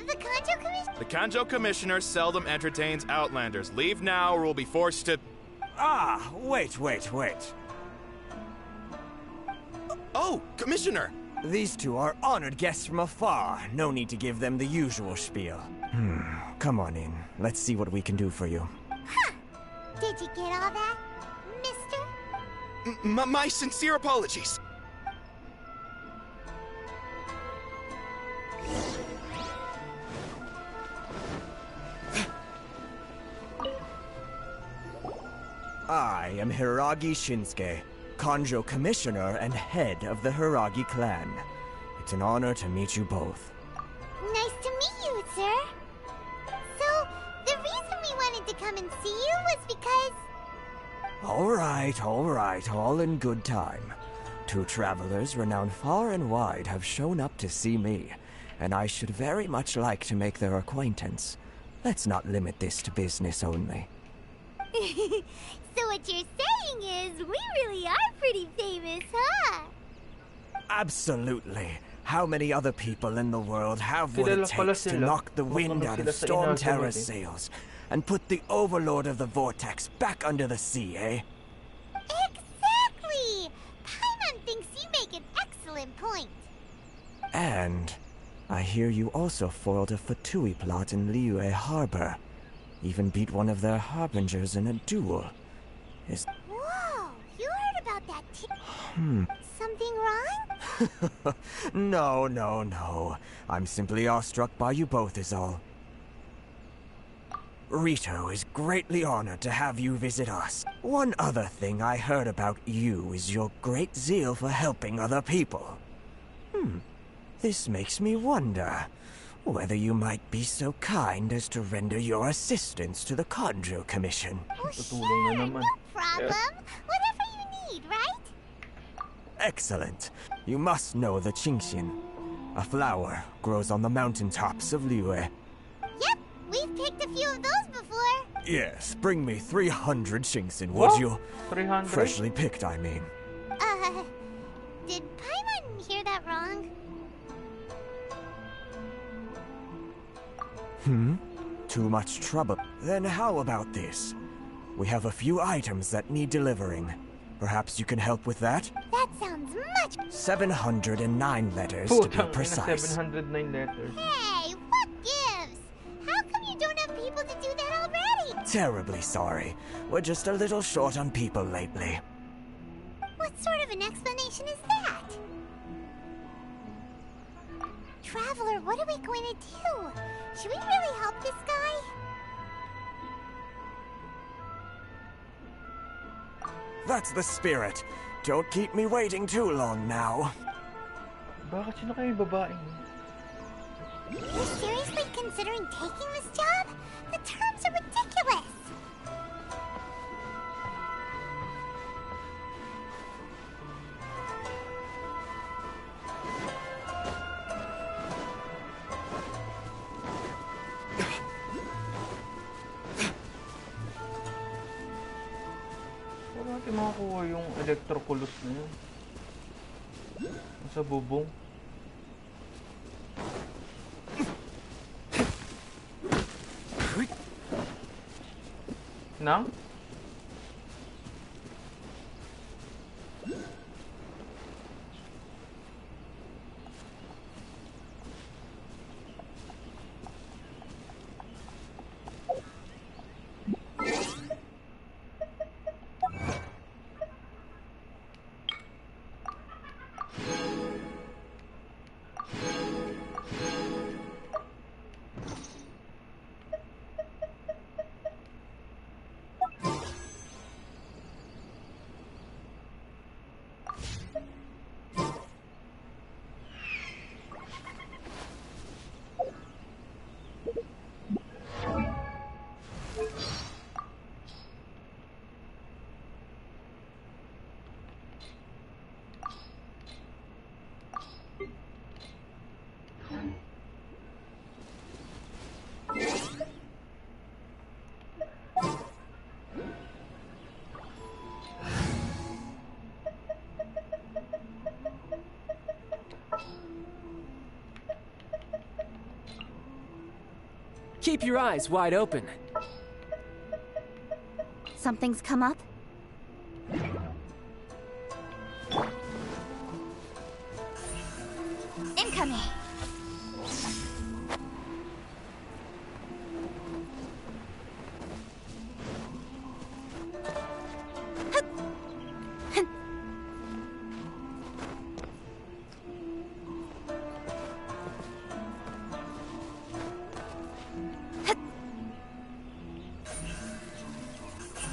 the Kanjo Commission... The Kanjo Commissioner seldom entertains Outlanders. Leave now or we'll be forced to... Wait. Oh, Commissioner! These two are honored guests from afar. No need to give them the usual spiel. Come on in. Let's see what we can do for you. Did you get all that, mister? My sincere apologies. I am Hiragi Shinsuke, Kanjo Commissioner and head of the Hiragi clan. It's an honor to meet you both. Nice to meet you, sir. So, the reason we wanted to come and see you was because... All right, all in good time. Two travelers renowned far and wide have shown up to see me, and I should very much like to make their acquaintance. Let's not limit this to business only. So what you're saying is, we really are pretty famous, huh? Absolutely. How many other people in the world have what Kilala it pala takes to sila. knock the wind Mukhang out sila of sa Storm Inazuma Terra's din. sails and put the Overlord of the Vortex back under the sea, eh? Exactly! Paimon thinks you make an excellent point. And I hear you also foiled a Fatui plot in Liyue Harbor. Even beat one of their harbingers in a duel. Whoa! You heard about that too? Something wrong? No. I'm simply awestruck by you both is all. Rito is greatly honored to have you visit us. One other thing I heard about you is your great zeal for helping other people. This makes me wonder whether you might be so kind as to render your assistance to the Conjo Commission. Oh, sure, no problem. Whatever you need, right? Excellent. You must know the Qingxian. A flower grows on the mountaintops of Liyue. Yep, we've picked a few of those before. Yes, bring me 300 Qingxian, would you? 300? Freshly picked, I mean. Did Paimon hear that wrong? Too much trouble. Then how about this? We have a few items that need delivering. Perhaps you can help with that? That sounds much... 709 letters to be precise. 709 letters. Hey, what gives? How come you don't have people to do that already? Terribly sorry. We're just a little short on people lately. What sort of an explanation is that? Traveler, what are we going to do? Should we really help this guy? That's the spirit. Don't keep me waiting too long now. Bakit sino kayo babaeng? You're seriously considering taking this job? The terms are ridiculous. Paano natin makakuha yung electroculus na yun? Sa bubong. Nang? Keep your eyes wide open. Something's come up? Incoming!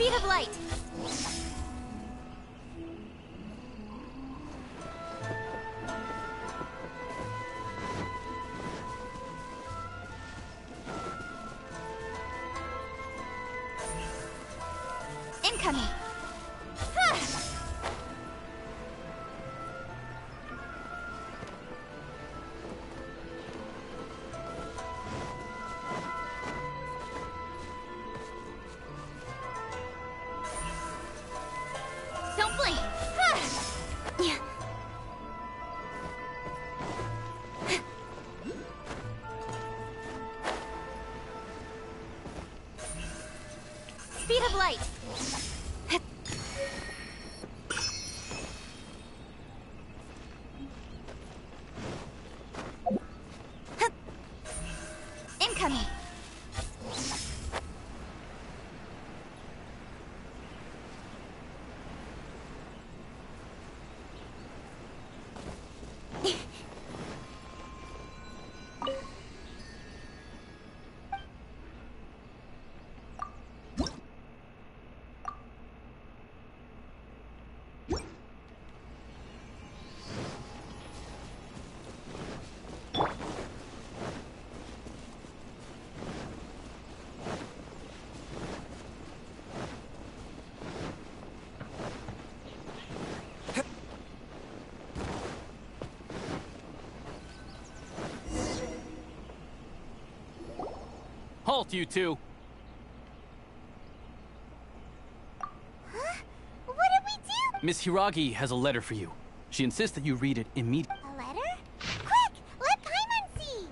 Speed of light! Incoming! Don't blink! Speed of light! insult, you two! Huh? What did we do? Miss Hiragi has a letter for you. She insists that you read it immediately. A letter? Quick! Let Paimon see!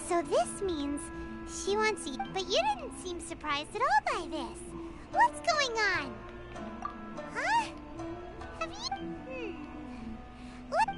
So this means she wants you, but you didn't seem surprised at all by this. What's going on? Huh? Have you... What?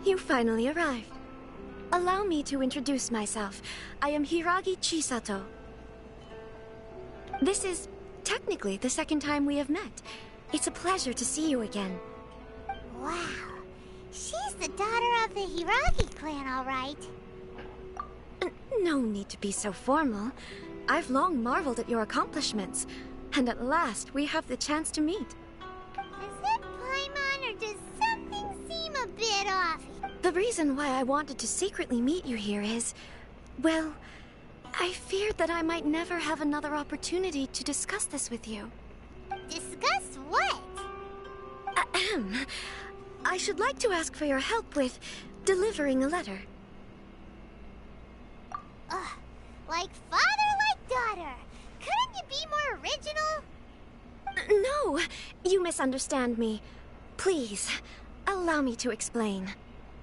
You finally arrived. Allow me to introduce myself. I am Hiragi Chisato. This is technically the second time we have met. It's a pleasure to see you again. Wow. She's the daughter of the Hiragi clan, all right. No need to be so formal. I've long marveled at your accomplishments, and at last we have the chance to meet. Is it Paimon, or does something seem a bit off? The reason why I wanted to secretly meet you here is, well, I feared that I might never have another opportunity to discuss this with you. Discuss what? Ahem. I should like to ask for your help with delivering a letter. Like father, like daughter. Couldn't you be more original? No, you misunderstand me. Please, allow me to explain.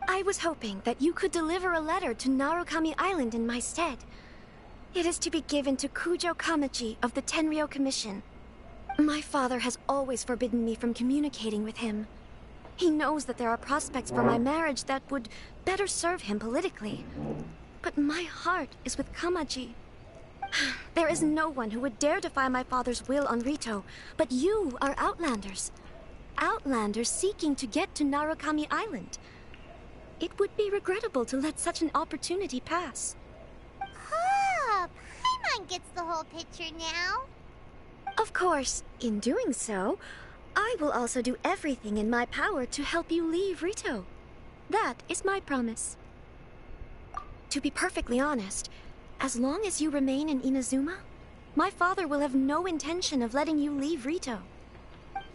I was hoping that you could deliver a letter to Narukami Island in my stead. It is to be given to Kujo Kamachi of the Tenryou Commission. My father has always forbidden me from communicating with him. He knows that there are prospects for my marriage that would better serve him politically. But my heart is with Kamachi. There is no one who would dare defy my father's will on Rito, but you are Outlanders. Outlanders seeking to get to Narukami Island. It would be regrettable to let such an opportunity pass. Oh, Paimon gets the whole picture now. Of course, in doing so, I will also do everything in my power to help you leave Rito. That is my promise. To be perfectly honest, as long as you remain in Inazuma, my father will have no intention of letting you leave Rito.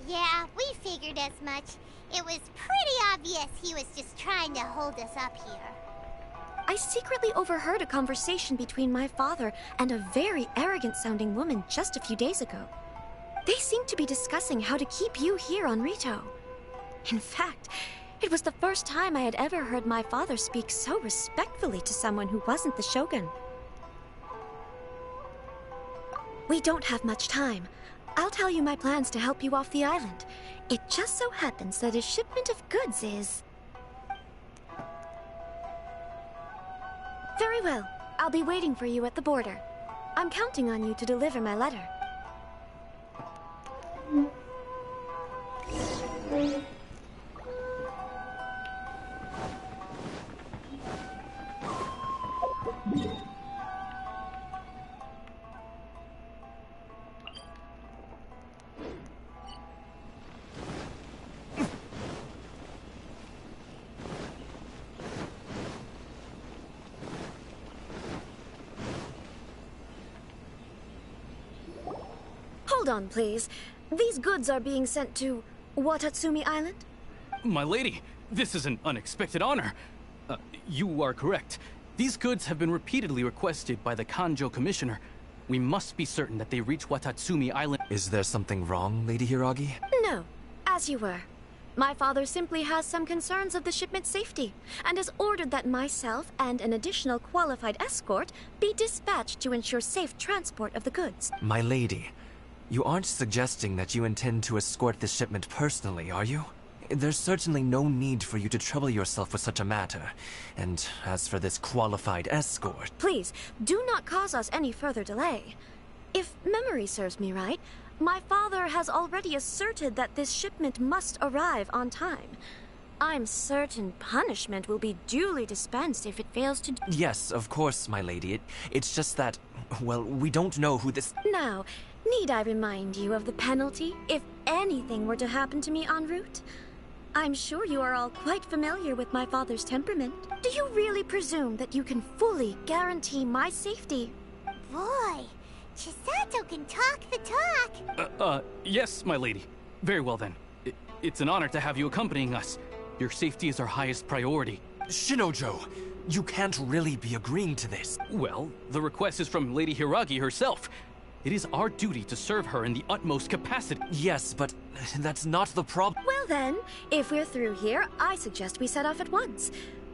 Yeah, we figured as much. It was pretty obvious he was just trying to hold us up here. I secretly overheard a conversation between my father and a very arrogant-sounding woman just a few days ago. They seemed to be discussing how to keep you here on Rito. In fact, it was the first time I had ever heard my father speak so respectfully to someone who wasn't the Shogun. We don't have much time. I'll tell you my plans to help you off the island. It just so happens that a shipment of goods is... Very well. I'll be waiting for you at the border. I'm counting on you to deliver my letter. Hold on, please. These goods are being sent to Watatsumi Island? My lady, this is an unexpected honor. You are correct. These goods have been repeatedly requested by the Kanjo Commissioner. We must be certain that they reach Watatsumi Island. Is there something wrong, Lady Hiragi? No, as you were. My father simply has some concerns of the shipment's safety, and has ordered that myself and an additional qualified escort be dispatched to ensure safe transport of the goods. My lady, you aren't suggesting that you intend to escort this shipment personally, are you? There's certainly no need for you to trouble yourself with such a matter. And as for this qualified escort... Please, do not cause us any further delay. If memory serves me right, my father has already asserted that this shipment must arrive on time. I'm certain punishment will be duly dispensed if it fails to... Yes, of course, my lady. It's just that, well, we don't know who this... Now, need I remind you of the penalty if anything were to happen to me en route? I'm sure you are all quite familiar with my father's temperament. Do you really presume that you can fully guarantee my safety? Boy, Chisato can talk the talk. Yes, my lady. Very well then. It's an honor to have you accompanying us. Your safety is our highest priority. Shinojo, you can't really be agreeing to this. Well, the request is from Lady Hiragi herself. It is our duty to serve her in the utmost capacity. Yes, but that's not the problem. Well then, if we're through here, I suggest we set off at once.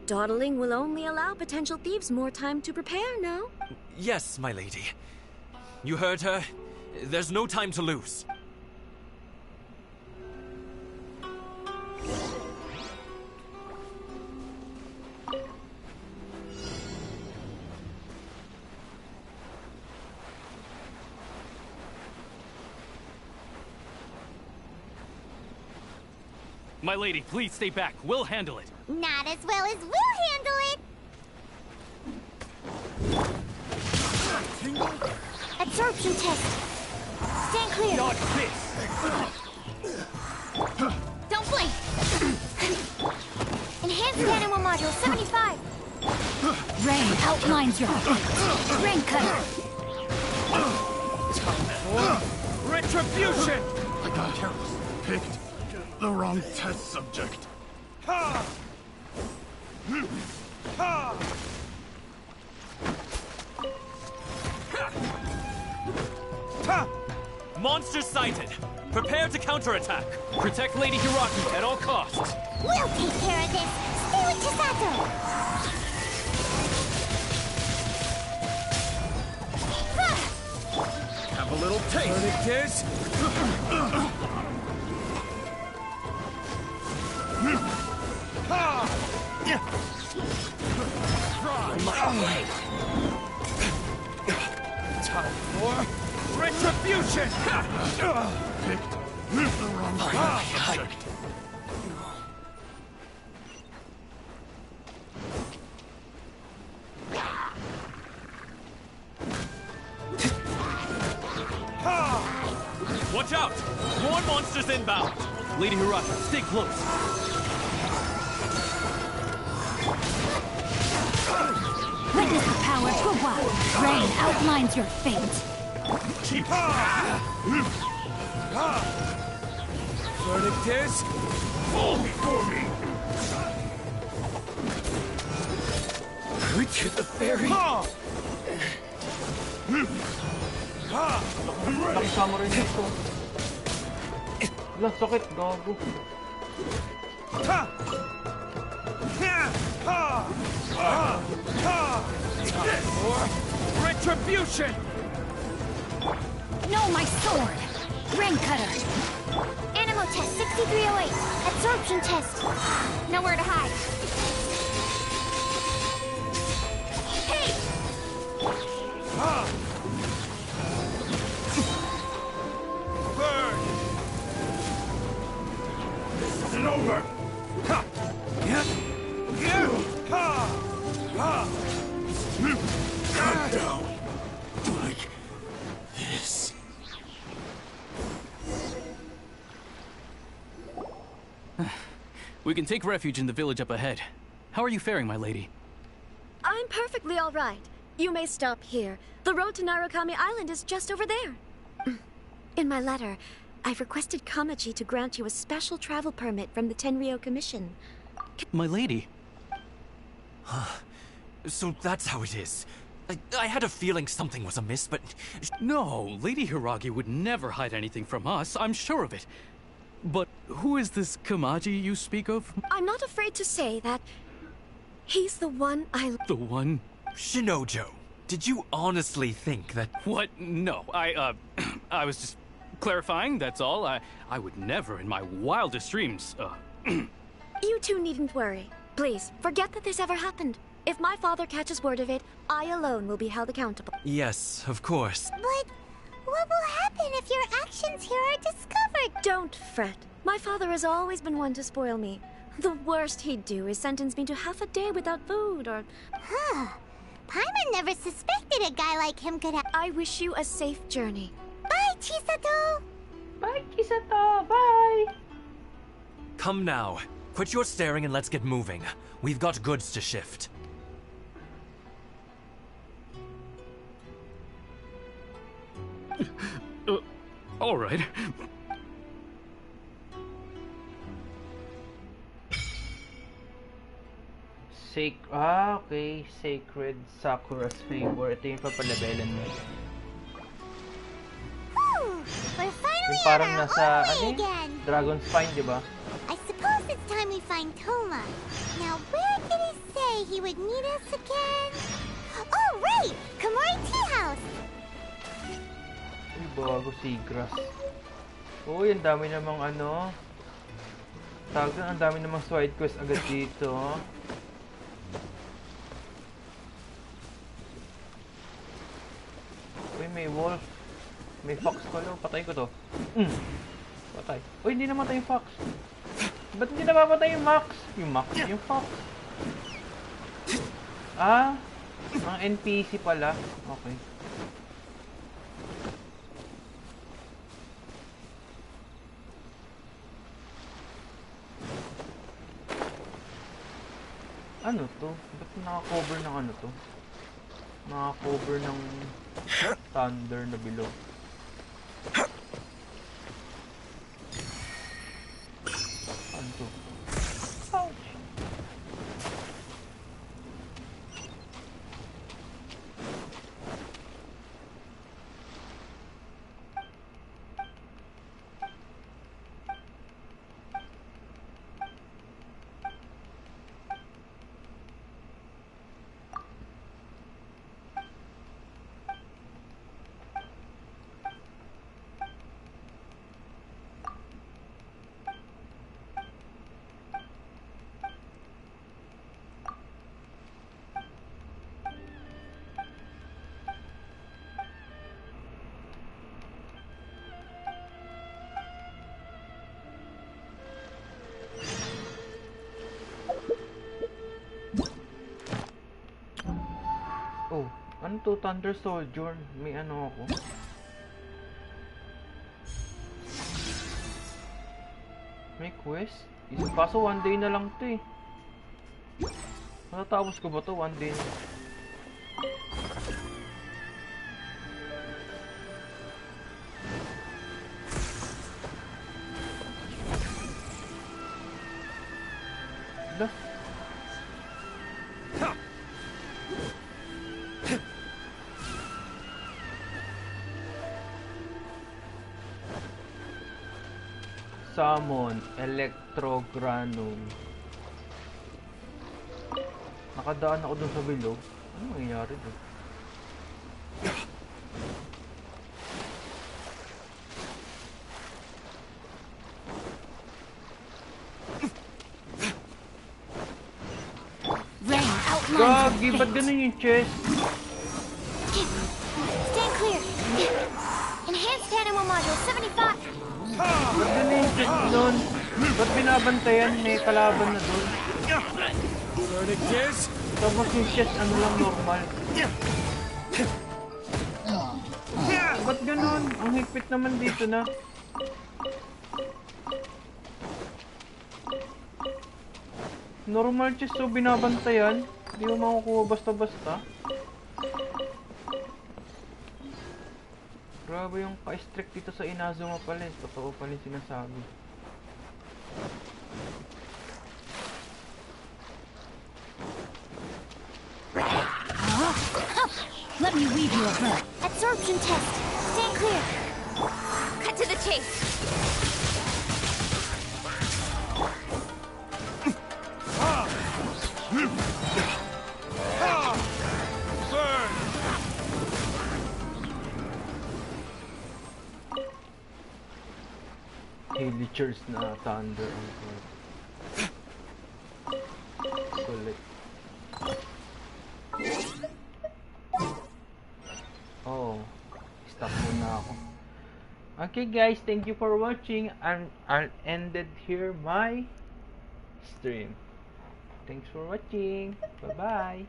Dawdling will only allow potential thieves more time to prepare, no? Yes, my lady. You heard her. There's no time to lose. My lady, please stay back. We'll handle it. Not as well as we'll handle it. Absorption test. Stand clear. Not this. Don't blink. Enhanced animal module 75. Rain outlines your rain cutter. Retribution! I got careless. Picked the wrong test subject. Ha! Ha! Ha! Monster sighted! Prepare to counterattack! Protect Lady Hiragi at all costs! We'll take care of this! Stay with Chisato! Have a little taste. Verdict is... Time for retribution! Picked the wrong subject. Watch out! More monsters inbound! Lady Hiragi, stay close. Witness the power of Guwa. Rain outlines your fate. Verdict is... Fall before me! Reach the fairy! Nakisama rin ito. Wala, sakit. Gago. Retribution! No, my sword! Rain cutter! Animal test 6308. Absorption test. Nowhere to hide. Hey! Burn! This isn't over! Calm down. Like this. We can take refuge in the village up ahead. How are you faring, my lady? I'm perfectly all right. You may stop here. The road to Narukami Island is just over there. In my letter, I've requested Kamachi to grant you a special travel permit from the Tenryou Commission. My lady. So that's how it is. I had a feeling something was amiss, but... No, Lady Hiragi would never hide anything from us, I'm sure of it. But who is this Kamaji you speak of? I'm not afraid to say that he's the one I... The one? Shinojo, did you honestly think that... What? No, I was just clarifying, that's all. I would never in my wildest dreams, You two needn't worry. Please, forget that this ever happened. If my father catches word of it, I alone will be held accountable. Yes, of course. But what will happen if your actions here are discovered? Don't fret. My father has always been one to spoil me. The worst he'd do is sentence me to half a day without food or... Huh. Paimon never suspected a guy like him could have... I wish you a safe journey. Bye, Chisato! Bye, Chisato! Bye! Come now. Quit your staring and let's get moving. We've got goods to shift. All right. Okay. Sacred Sakura's Favor. Ito yung papalevelan mo. Whew! We're finally Yung parang on our nasa, own way again! Dragon's Spine, di ba? I suppose it's time we find Toma. Now, where did he say he would meet us again? Oh, right! Komori Tea House! Uy, bago Seagrass. Uy, ang dami namang ano. Ang dami namang side quest agad dito. Uy, may wolf. May fox ko, no? Patay ko to. Patay. Uy, hindi namatay yung fox. Ba't hindi napapatay yung Max? Yung fox. Mga NPC pala. Okay. Ano to? Ba't naka-cover ng ano to? Naka-cover ng thunder na bilog. Ano to? Ouch! Oh, ano to? Thunder Soldier? May ano ako? May quest? Kaso one day na lang to eh. Matatapos ko ba to? One day na. Hala. Summon Electrogranum. Nakadaan ako dun sa bilog. Ano nangyayari dun? Gagi, ba't ganun yung chest? Stand clear! Enhanced Animal Module 75! Ba't ganun yung chest nun? Ba't binabantayan? May kalaban na dun. Tapos yung chest ano lang normal. Ba't ganun? Ang higpit naman dito na. Normal chest so binabantayan. Hindi mo makukuha basta-basta. Grabe yung ka-strict dito sa Inazuma pala. Totoo pala yung sinasabi. Let me weave you a verb. Absorption test. Stay clear. Cut to the chase. Villagers na thunder ang sulit. Oh, stop muna ako. Okay guys, thank you for watching, and I'll ended here my stream. Thanks for watching. Bye bye.